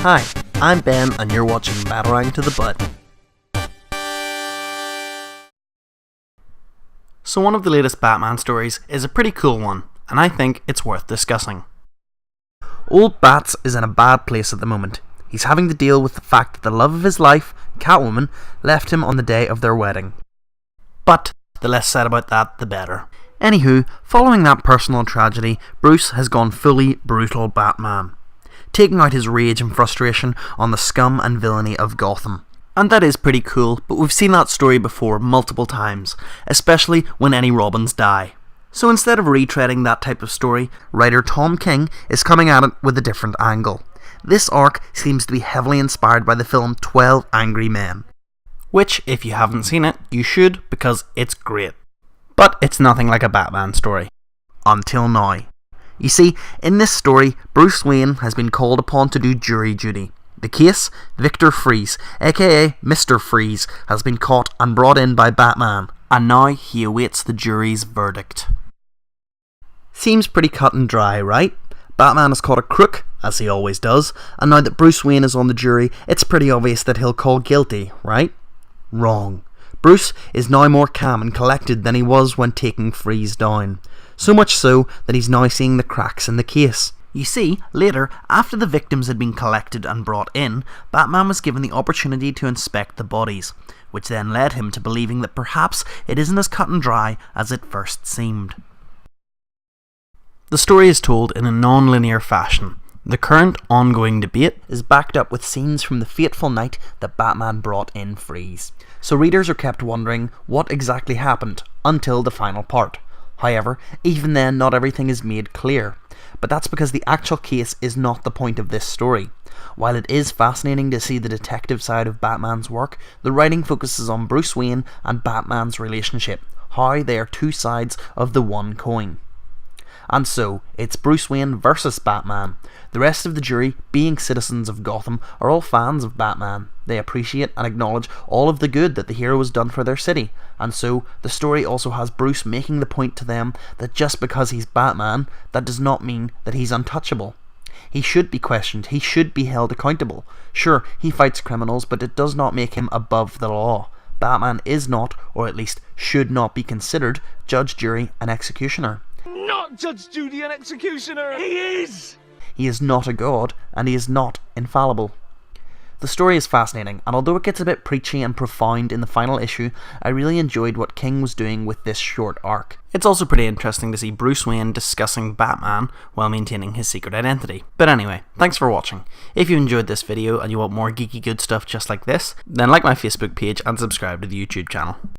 Hi, I'm Ben and you're watching Batarang to the Butt. So one of the latest Batman stories is a pretty cool one, and I think it's worth discussing. Old Bats is in a bad place at the moment. He's having to deal with the fact that the love of his life, Catwoman, left him on the day of their wedding. But the less said about that, the better. Anywho, following that personal tragedy, Bruce has gone fully brutal Batman, taking out his rage and frustration on the scum and villainy of Gotham. And that is pretty cool, but we've seen that story before multiple times, especially when any Robins die. So instead of retreading that type of story, writer Tom King is coming at it with a different angle. This arc seems to be heavily inspired by the film 12 Angry Men, which, if you haven't seen it, you should, because it's great. But it's nothing like a Batman story. Until now. You see, in this story, Bruce Wayne has been called upon to do jury duty. The case, Victor Freeze, aka Mr. Freeze, has been caught and brought in by Batman, and now he awaits the jury's verdict. Seems pretty cut and dry, right? Batman has caught a crook, as he always does, and now that Bruce Wayne is on the jury, it's pretty obvious that he'll call guilty, right? Wrong. Bruce is now more calm and collected than he was when taking Freeze down. So much so that he's now seeing the cracks in the case. You see, later, after the victims had been collected and brought in, Batman was given the opportunity to inspect the bodies, which then led him to believing that perhaps it isn't as cut and dry as it first seemed. The story is told in a non-linear fashion. The current ongoing debate is backed up with scenes from the fateful night that Batman brought in Freeze. So readers are kept wondering what exactly happened until the final part. However, even then not everything is made clear. But that's because the actual case is not the point of this story. While it is fascinating to see the detective side of Batman's work, the writing focuses on Bruce Wayne and Batman's relationship, how they are two sides of the one coin. And so, it's Bruce Wayne versus Batman. The rest of the jury, being citizens of Gotham, are all fans of Batman. They appreciate and acknowledge all of the good that the hero has done for their city. And so, the story also has Bruce making the point to them that just because he's Batman, that does not mean that he's untouchable. He should be questioned, he should be held accountable. Sure, he fights criminals, but it does not make him above the law. Batman is not, or at least should not be considered, judge, jury and executioner. Not judge, jury and executioner! He is! He is not a god, and he is not infallible. The story is fascinating, and although it gets a bit preachy and profound in the final issue, I really enjoyed what King was doing with this short arc. It's also pretty interesting to see Bruce Wayne discussing Batman while maintaining his secret identity. But anyway, thanks for watching. If you enjoyed this video and you want more geeky good stuff just like this, then like my Facebook page and subscribe to the YouTube channel.